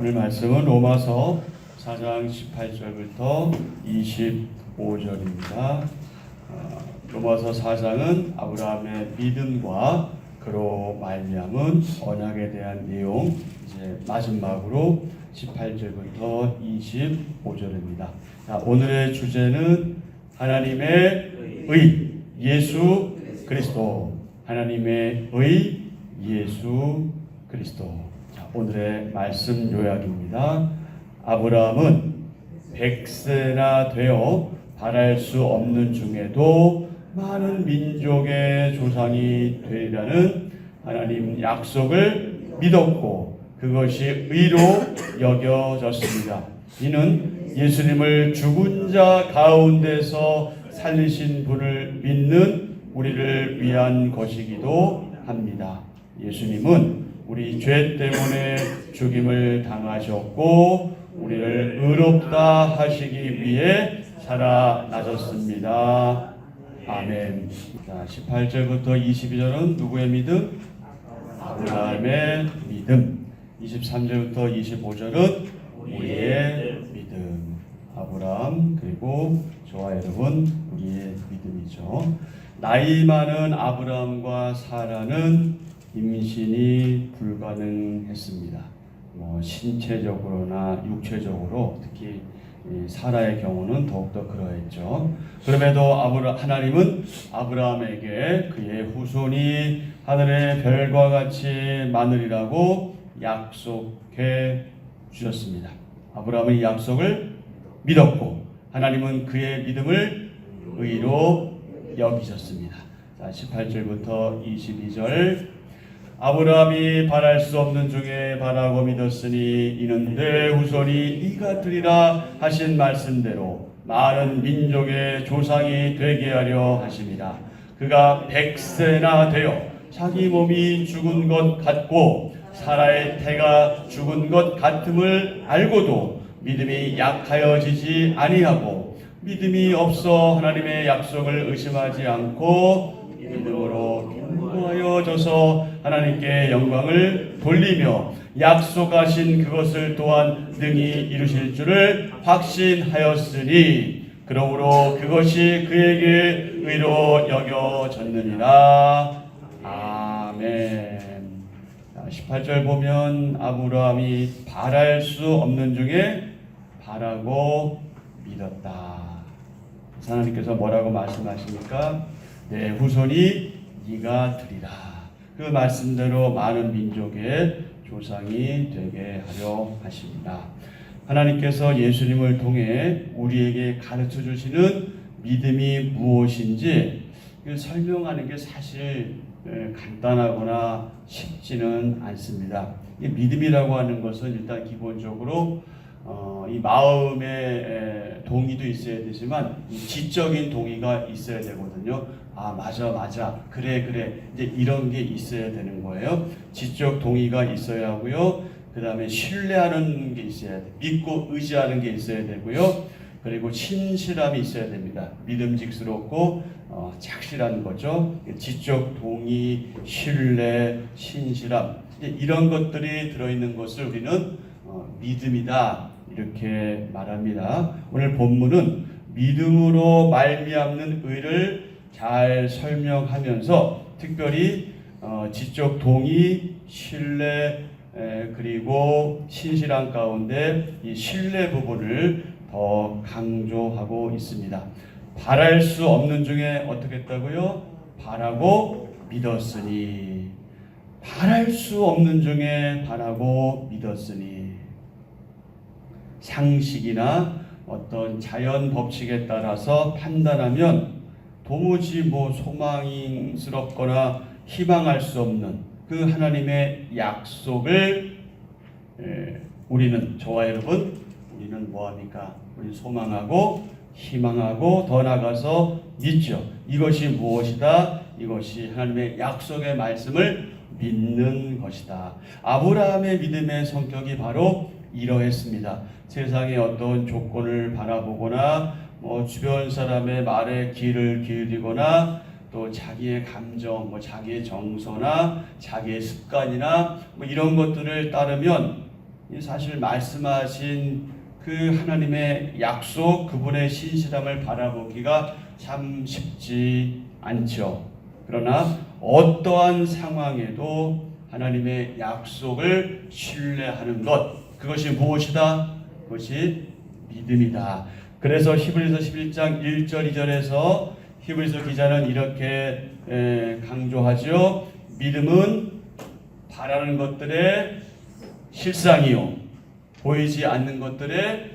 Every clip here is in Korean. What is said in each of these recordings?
오늘 말씀은 로마서 4장 18절부터 25절입니다. 로마서 4장은 아브라함의 믿음과 그로 말미암은 언약에 대한 내용, 이제 마지막으로 18절부터 25절입니다. 오늘의 주제는 하나님의 의, 예수 그리스도. 하나님의 의, 예수 그리스도. 오늘의 말씀 요약입니다. 아브라함은 100세나 되어 바랄 수 없는 중에도 많은 민족의 조상이 되리라는 하나님 약속을 믿었고 그것이 의로 여겨졌습니다. 이는 예수님을 죽은 자 가운데서 살리신 분을 믿는 우리를 위한 것이기도 합니다. 예수님은 우리 죄 때문에 죽임을 당하셨고 우리를 의롭다 하시기 위해 살아나셨습니다. 아멘. 자, 18절부터 22절은 누구의 믿음? 아브라함의 믿음. 23절부터 25절은 우리의 믿음. 아브라함 그리고 저와 여러분 우리의 믿음이죠. 나이 많은 아브라함과 사라는 임신이 불가능했습니다. 신체적으로나 육체적으로 특히 사라의 경우는 더욱더 그러했죠. 그럼에도 하나님은 아브라함에게 그의 후손이 하늘의 별과 같이 많으리라고 약속해 주셨습니다. 아브라함은 이 약속을 믿었고 하나님은 그의 믿음을 의로 여기셨습니다. 자, 18절부터 22절 아브라함이 바랄 수 없는 중에 바라고 믿었으니 이는 내 후손이 이가 되리라 하신 말씀대로 많은 민족의 조상이 되게 하려 하심이라. 그가 100세나 되어 자기 몸이 죽은 것 같고 사라의 태가 죽은 것 같음을 알고도 믿음이 약하여지지 아니하고 믿음이 없어 하나님의 약속을 의심하지 않고 믿음으로 견고하여져서 하나님께 영광을 돌리며 약속하신 그것을 또한 능히 이루실 줄을 확신하였으니 그러므로 그것이 그에게 의로 여겨졌느니라. 아멘. 18절 보면 아브라함이 바랄 수 없는 중에 바라고 믿었다. 하나님께서 뭐라고 말씀하십니까? 내 후손이 네가 되리라. 그 말씀대로 많은 민족의 조상이 되게 하려 하십니다. 하나님께서 예수님을 통해 우리에게 가르쳐 주시는 믿음이 무엇인지 설명하는 게 사실 간단하거나 쉽지는 않습니다. 이 믿음이라고 하는 것은 일단 기본적으로 이 마음의 동의도 있어야 되지만 이 지적인 동의가 있어야 되거든요. 아, 맞아, 그래, 이제 이런 게 있어야 되는 거예요. 지적 동의가 있어야 하고요. 그 다음에 신뢰하는 게 있어야 돼. 믿고 의지하는 게 있어야 되고요. 그리고 신실함이 있어야 됩니다. 믿음직스럽고 착실한 거죠. 지적 동의, 신뢰, 신실함 이런 것들이 들어있는 것을 우리는 믿음이다 이렇게 말합니다. 오늘 본문은 믿음으로 말미암는 의를 잘 설명하면서 특별히 지적 동의, 신뢰 그리고 신실함 가운데 이 신뢰 부분을 더 강조하고 있습니다. 바랄 수 없는 중에 어떻게 했다고요? 바라고 믿었으니. 바랄 수 없는 중에 바라고 믿었으니. 상식이나 어떤 자연 법칙에 따라서 판단하면 도무지 소망스럽거나 희망할 수 없는 그 하나님의 약속을 우리는 저와 여러분 우리는 뭐합니까? 우리 소망하고 희망하고 더 나아가서 믿죠. 이것이 무엇이다? 이것이 하나님의 약속의 말씀을 믿는 것이다. 아브라함의 믿음의 성격이 바로 이러했습니다. 세상의 어떤 조건을 바라보거나 주변 사람의 말에 귀를 기울이거나 또 자기의 감정, 자기의 정서나 자기의 습관이나 이런 것들을 따르면 사실 말씀하신 그 하나님의 약속, 그분의 신실함을 바라보기가 참 쉽지 않죠. 그러나 어떠한 상황에도 하나님의 약속을 신뢰하는 것, 그것이 무엇이다? 그것이 믿음이다. 그래서 히브리서 11장 1절 2절에서 히브리서 기자는 이렇게 강조하죠. 믿음은 바라는 것들의 실상이요 보이지 않는 것들의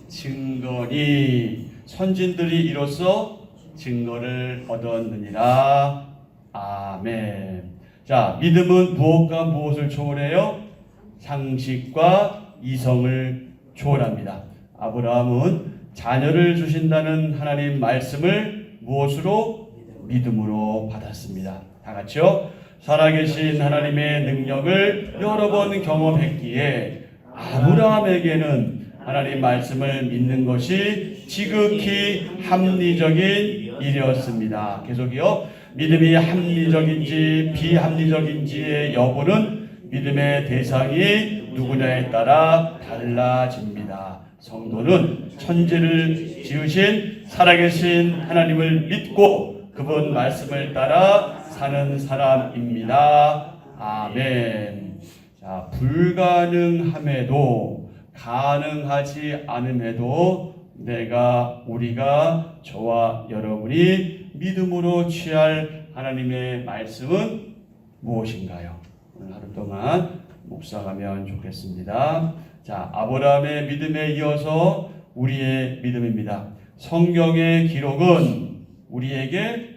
증거니 선진들이 이로써 증거를 얻었느니라. 아멘. 자, 믿음은 무엇과 무엇을 초월해요? 상식과 이성을 초월합니다. 아브라함은 자녀를 주신다는 하나님 말씀을 무엇으로? 믿음으로 받았습니다. 다 같이요. 살아계신 하나님의 능력을 여러 번 경험했기에 아브라함에게는 하나님 말씀을 믿는 것이 지극히 합리적인 일이었습니다. 계속이요. 믿음이 합리적인지 비합리적인지의 여부는 믿음의 대상이 누구냐에 따라 달라집니다. 성도는 천지를 지으신 살아계신 하나님을 믿고 그분 말씀을 따라 사는 사람입니다. 아멘. 자, 불가능함에도 가능하지 않음에도 우리가 저와 여러분이 믿음으로 취할 하나님의 말씀은 무엇인가요? 오늘 하루 동안 묵상하면 좋겠습니다. 자, 아브라함의 믿음에 이어서 우리의 믿음입니다. 성경의 기록은 우리에게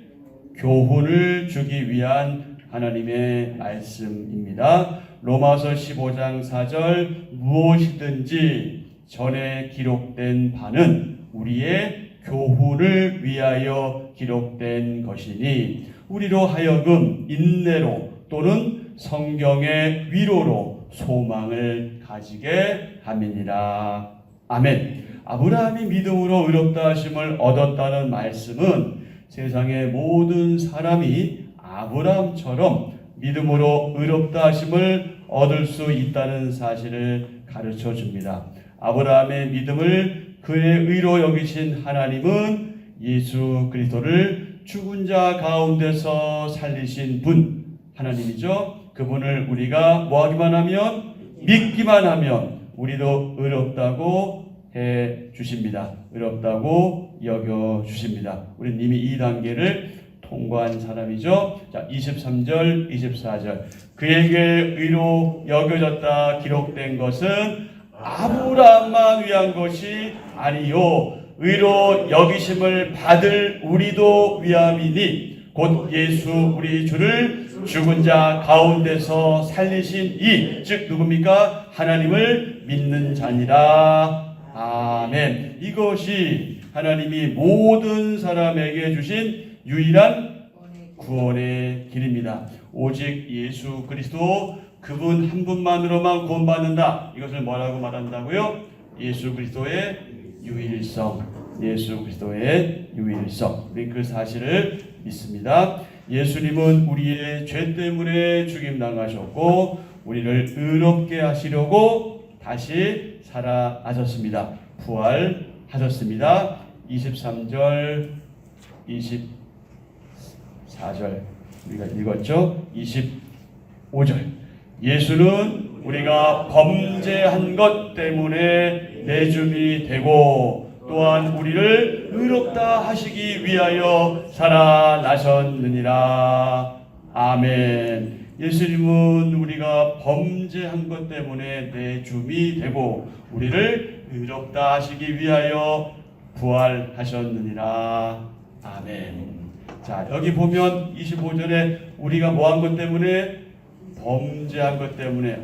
교훈을 주기 위한 하나님의 말씀입니다. 로마서 15장 4절 무엇이든지 전에 기록된 바는 우리의 교훈을 위하여 기록된 것이니 우리로 하여금 인내로 또는 성경의 위로로 소망을 가지게 함이니라. 아멘. 아브라함이 믿음으로 의롭다 하심을 얻었다는 말씀은 세상의 모든 사람이 아브라함처럼 믿음으로 의롭다 하심을 얻을 수 있다는 사실을 가르쳐 줍니다. 아브라함의 믿음을 그의 의로 여기신 하나님은 예수 그리스도를 죽은 자 가운데서 살리신 분 하나님이죠. 그분을 우리가 뭐하기만 하면 믿기만 하면 우리도 의롭다고 해 주십니다. 의롭다고 여겨 주십니다. 우리는 이미 이 단계를 통과한 사람이죠. 자, 23절, 24절. 그에게 의로 여겨졌다 기록된 것은 아브라함만 위한 것이 아니요 의로 여기심을 받을 우리도 위함이니 곧 예수 우리 주를 죽은 자 가운데서 살리신 이 즉 누굽니까? 하나님을 믿는 자니라. 아멘. 이것이 하나님이 모든 사람에게 주신 유일한 구원의 길입니다. 오직 예수 그리스도 그분 한 분만으로만 구원받는다. 이것을 뭐라고 말한다고요? 예수 그리스도의 유일성. 예수 그리스도의 유일성. 우리 그 사실을 믿습니다. 예수님은 우리의 죄 때문에 죽임당하셨고 우리를 의롭게 하시려고 다시 살아나셨습니다. 부활하셨습니다. 23절 24절 우리가 읽었죠? 25절 예수는 우리가 범죄한 것 때문에 내줌이 되고 또한 우리를 의롭다 하시기 위하여 살아나셨느니라. 아멘. 예수님은 우리가 범죄한 것 때문에 내줌이 되고 우리를 의롭다 하시기 위하여 부활하셨느니라. 아멘. 자, 여기 보면 25절에 우리가 뭐 한 것 때문에? 범죄한 것 때문에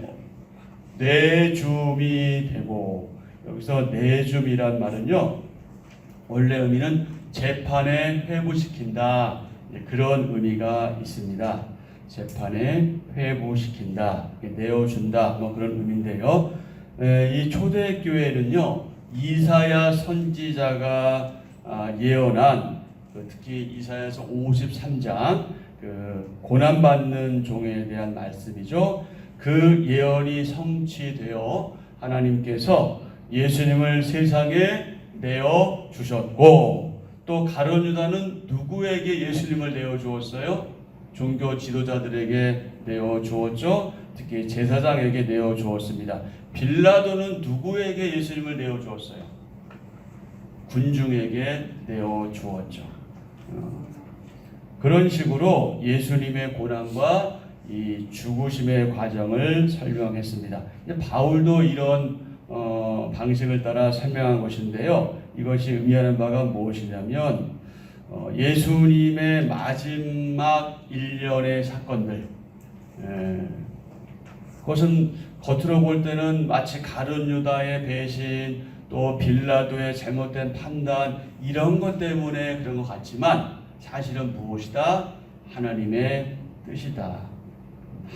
내줌이 되고, 여기서 내줌이란 말은요 원래 의미는 재판에 회부시킨다, 그런 의미가 있습니다. 재판에 회부시킨다, 내어준다, 뭐 그런 의미인데요. 이 초대교회는요 이사야 선지자가 예언한 특히 이사야서 53장 고난받는 종에 대한 말씀이죠. 그 예언이 성취되어 하나님께서 예수님을 세상에 내어 주셨고, 또 가룟 유다는 누구에게 예수님을 내어 주었어요? 종교 지도자들에게 내어 주었죠. 특히 제사장에게 내어 주었습니다. 빌라도는 누구에게 예수님을 내어 주었어요? 군중에게 내어 주었죠. 그런 식으로 예수님의 고난과 이 죽으심의 과정을 설명했습니다. 바울도 이런 방식을 따라 설명한 것인데요. 이것이 의미하는 바가 무엇이냐면 예수님의 마지막 일련의 사건들, 그것은 겉으로 볼 때는 마치 가룟 유다의 배신, 또 빌라도의 잘못된 판단, 이런 것 때문에 그런 것 같지만 사실은 무엇이다? 하나님의 뜻이다.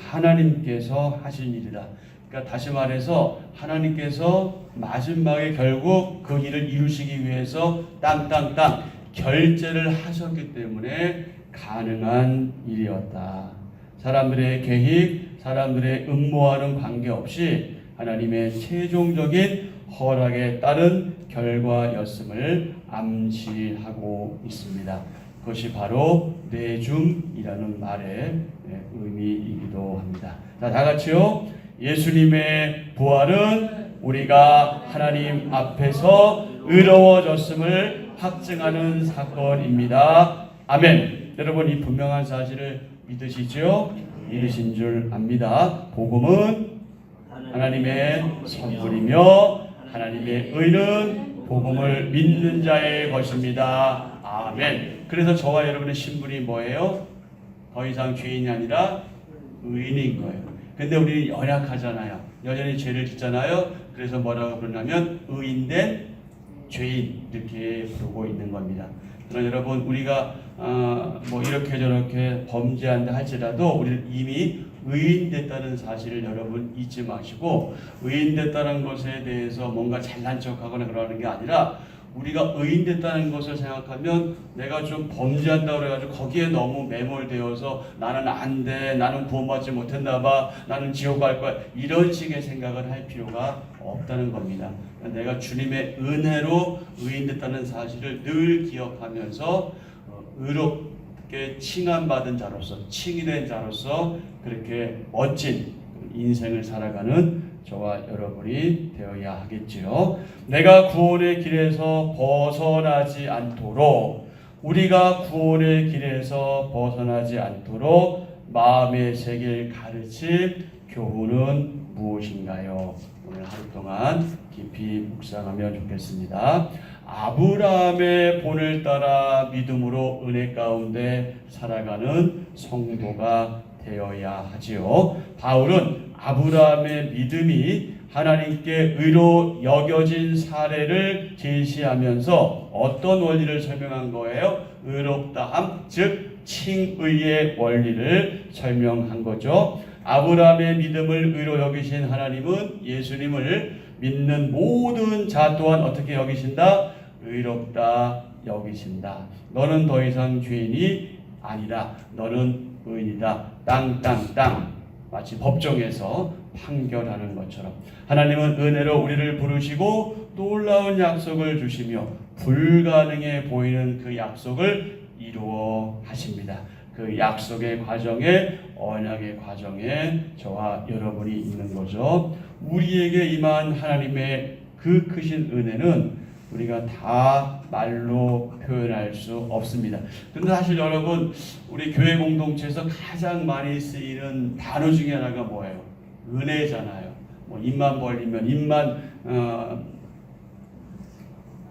하나님께서 하신 일이다. 그러니까 다시 말해서 하나님께서 마지막에 결국 그 일을 이루시기 위해서 땅땅땅 결제를 하셨기 때문에 가능한 일이었다. 사람들의 계획, 사람들의 음모와는 관계없이 하나님의 최종적인 허락에 따른 결과였음을 암시하고 있습니다. 그것이 바로 내줌이라는 말의 의미이기도 합니다. 자, 다 같이요. 예수님의 부활은 우리가 하나님 앞에서 의로워졌음을 확증하는 사건입니다. 아멘. 여러분, 이 분명한 사실을 믿으시죠? 믿으신 줄 압니다. 복음은 하나님의 선물이며 하나님의 의는 복음을 믿는 자의 것입니다. 아멘. 그래서 저와 여러분의 신분이 뭐예요? 더 이상 죄인이 아니라 의인인 거예요. 근데 우리 연약하잖아요. 여전히 죄를 짓잖아요. 그래서 뭐라고 부르냐면 의인된 죄인, 이렇게 부르고 있는 겁니다. 그러나 여러분, 우리가 뭐 이렇게 저렇게 범죄한다 할지라도 우리는 이미 의인됐다는 사실을 여러분 잊지 마시고, 의인됐다는 것에 대해서 뭔가 잘난 척하거나 그러는 게 아니라 우리가 의인됐다는 것을 생각하면 내가 좀 범죄한다고 그래가지고 거기에 너무 매몰되어서 나는 안 돼, 나는 구원받지 못했나 봐, 나는 지옥 갈 거야, 이런 식의 생각을 할 필요가 없다는 겁니다. 내가 주님의 은혜로 의인됐다는 사실을 늘 기억하면서 의롭게 칭함받은 자로서, 칭의된 자로서 그렇게 멋진 인생을 살아가는 저와 여러분이 되어야 하겠지요. 내가 구원의 길에서 벗어나지 않도록, 우리가 구원의 길에서 벗어나지 않도록 마음의 새길 가르칠 교훈은 무엇인가요? 오늘 하루 동안 깊이 묵상하면 좋겠습니다. 아브라함의 본을 따라 믿음으로 은혜 가운데 살아가는 성도가 되어야 하지요. 바울은 아브라함의 믿음이 하나님께 의로 여겨진 사례를 제시하면서 어떤 원리를 설명한 거예요? 의롭다함, 즉 칭의의 원리를 설명한 거죠. 아브라함의 믿음을 의로 여기신 하나님은 예수님을 믿는 모든 자 또한 어떻게 여기신다? 의롭다 여기신다. 너는 더 이상 죄인이 아니다. 너는 의인이다. 땅땅땅. 마치 법정에서 판결하는 것처럼 하나님은 은혜로 우리를 부르시고 놀라운 약속을 주시며 불가능해 보이는 그 약속을 이루어 하십니다. 그 약속의 과정에, 언약의 과정에 저와 여러분이 있는 거죠. 우리에게 임한 하나님의 그 크신 은혜는 우리가 다 말로 표현할 수 없습니다. 그런데 사실 여러분, 우리 교회 공동체에서 가장 많이 쓰이는 단어 중에 하나가 뭐예요? 은혜잖아요. 뭐 입만 벌리면,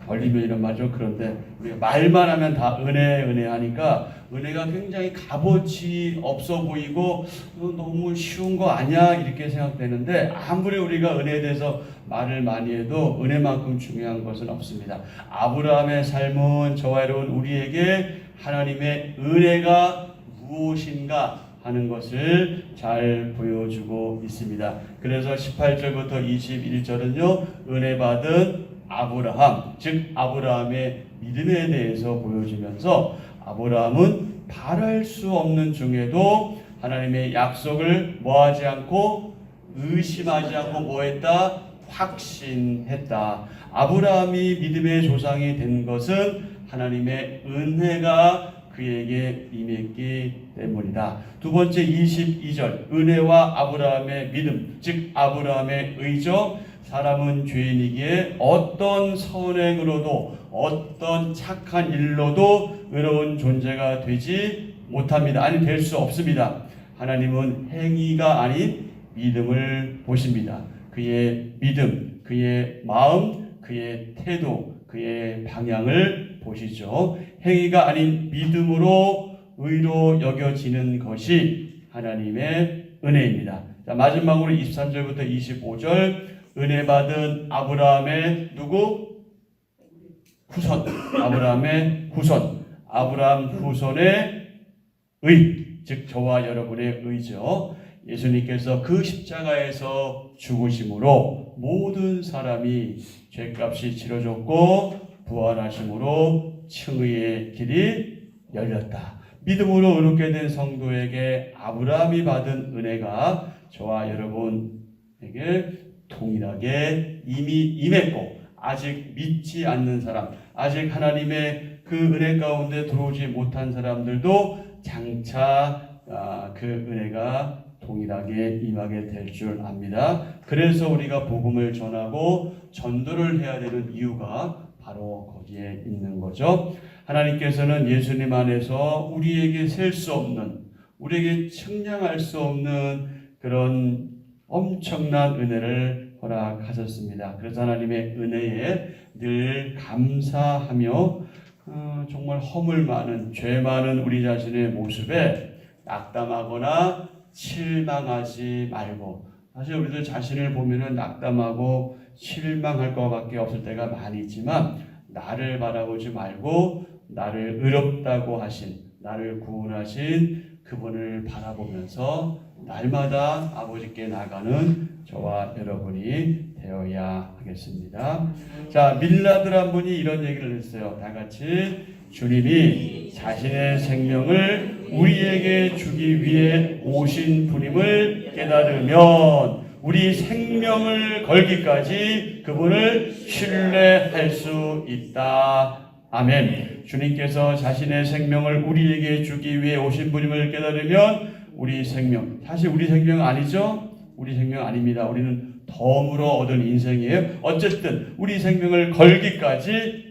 벌리면 이런 말이죠. 그런데 우리가 말만 하면 다 은혜 하니까 은혜가 굉장히 값어치 없어 보이고 너무 쉬운 거 아니야 이렇게 생각되는데, 아무리 우리가 은혜에 대해서 말을 많이 해도 은혜만큼 중요한 것은 없습니다. 아브라함의 삶은 저와 여러분 우리에게 하나님의 은혜가 무엇인가 하는 것을 잘 보여주고 있습니다. 그래서 18절부터 21절은요, 은혜 받은 아브라함, 즉 아브라함의 믿음에 대해서 보여주면서 아브라함은 바랄 수 없는 중에도 하나님의 약속을 뭐하지 않고, 의심하지 않고 뭐했다? 확신했다. 아브라함이 믿음의 조상이 된 것은 하나님의 은혜가 그에게 임했기 때문이다. 두 번째 22절 은혜와 아브라함의 믿음, 즉 아브라함의 의죠. 사람은 죄인이기에 어떤 선행으로도 어떤 착한 일로도 의로운 존재가 되지 못합니다. 아니 될 수 없습니다. 하나님은 행위가 아닌 믿음을 보십니다. 그의 믿음, 그의 마음, 그의 태도, 그의 방향을 보시죠. 행위가 아닌 믿음으로 의로 여겨지는 것이 하나님의 은혜입니다. 자, 마지막으로 23절부터 25절 은혜 받은 아브라함의 누구? 후손. 아브라함의 후손. 아브라함 후손의 의, 즉 저와 여러분의 의죠. 예수님께서 그 십자가에서 죽으심으로 모든 사람이 죄값이 치러졌고 부활하심으로 칭의의 길이 열렸다. 믿음으로 의롭게 된 성도에게 아브라함이 받은 은혜가 저와 여러분에게 동일하게 이미 임했고 아직 믿지 않는 사람, 아직 하나님의 그 은혜 가운데 들어오지 못한 사람들도 장차 그 은혜가 동일하게 임하게 될 줄 압니다. 그래서 우리가 복음을 전하고 전도를 해야 되는 이유가 바로 거기에 있는 거죠. 하나님께서는 예수님 안에서 우리에게 셀 수 없는, 우리에게 측량할 수 없는 그런 엄청난 은혜를 허락하셨습니다. 그래서 하나님의 은혜에 늘 감사하며 정말 허물 많은, 죄 많은 우리 자신의 모습에 낙담하거나 실망하지 말고, 사실 우리들 자신을 보면은 낙담하고 실망할 것밖에 없을 때가 많이 있지만 나를 바라보지 말고 나를 의롭다고 하신, 나를 구원하신 그분을 바라보면서 날마다 아버지께 나가는 저와 여러분이 되어야 하겠습니다. 자, 밀라들 한 분이 이런 얘기를 했어요. 다 같이 주님이 자신의 생명을 우리에게 주기 위해 오신 분임을 깨달으면 우리 생명을 걸기까지 그분을 신뢰할 수 있다. 아멘. 주님께서 자신의 생명을 우리에게 주기 위해 오신 분임을 깨달으면 우리 생명, 사실 우리 생명 아니죠? 우리 생명 아닙니다. 우리는 덤으로 얻은 인생이에요. 어쨌든 우리 생명을 걸기까지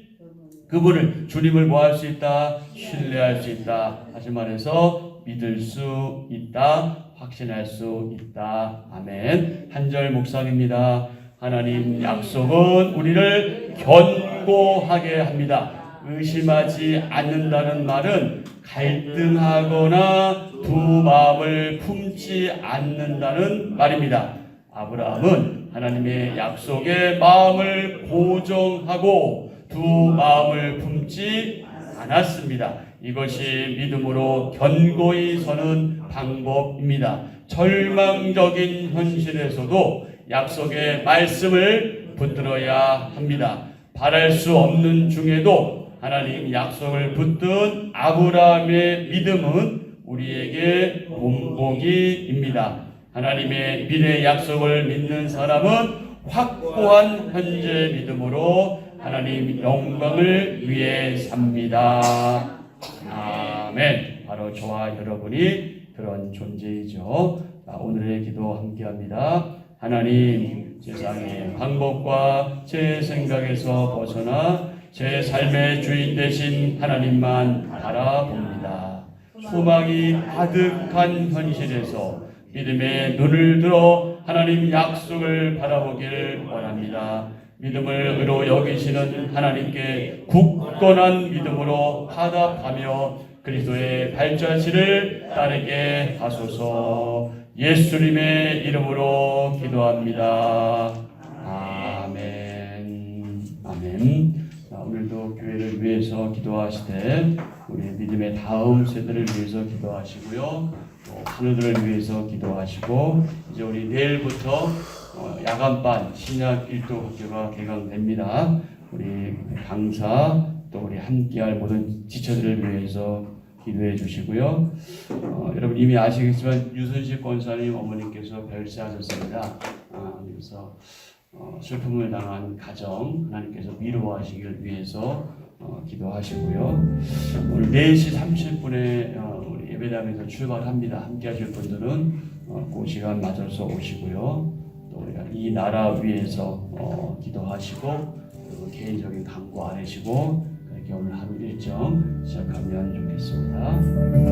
그분을, 주님을 뭐 할 수 있다? 신뢰할 수 있다. 다시 말해서 믿을 수 있다. 확신할 수 있다. 아멘. 한절 묵상입니다. 하나님 약속은 우리를 견고하게 합니다. 의심하지 않는다는 말은 갈등하거나 두 마음을 품지 않는다는 말입니다. 아브라함은 하나님의 약속에 마음을 고정하고 두 마음을 품지 않았습니다. 이것이 믿음으로 견고히 서는 방법입니다. 절망적인 현실에서도 약속의 말씀을 붙들어야 합니다. 바랄 수 없는 중에도 하나님 약속을 붙든 아브라함의 믿음은 우리에게 본보기입니다. 하나님의 미래 약속을 믿는 사람은 확고한 현재 믿음으로 하나님 영광을 위해 삽니다. 아멘. 바로 저와 여러분이 그런 존재이죠. 오늘의 기도 함께합니다. 하나님, 세상의 방법과 제 생각에서 벗어나 제 삶의 주인 되신 하나님만 바라봅니다. 소망이 아득한 현실에서 믿음의 눈을 들어 하나님 약속을 바라보기를 원합니다. 믿음을 의로 여기시는 하나님께 굳건한 믿음으로 화답하며 그리스도의 발자취를 따르게 하소서. 예수님의 이름으로 기도합니다. 아멘. 아멘. 오늘도 교회를 위해서 기도하시되 우리 믿음의 다음 세대를 위해서 기도하시고요. 또 자녀들을 위해서 기도하시고, 이제 우리 내일부터 야간반 신약 1도 학교가 개강됩니다. 우리 강사 또 우리 함께할 모든 지체들을 위해서 기도해 주시고요. 여러분 이미 아시겠지만 유선식 권사님 어머니께서 별세하셨습니다. 그래서 슬픔을 당한 가정 하나님께서 위로하시길 위해서 기도하시고요. 오늘 4시 30분에 우리 예배당에서 출발합니다. 함께 하실 분들은 그 시간 맞춰서 오시고요. 또 우리가 이 나라 위해서 기도하시고 그리고 개인적인 강구 안 하시고 그렇게 오늘 하루 일정 시작하면 좋겠습니다.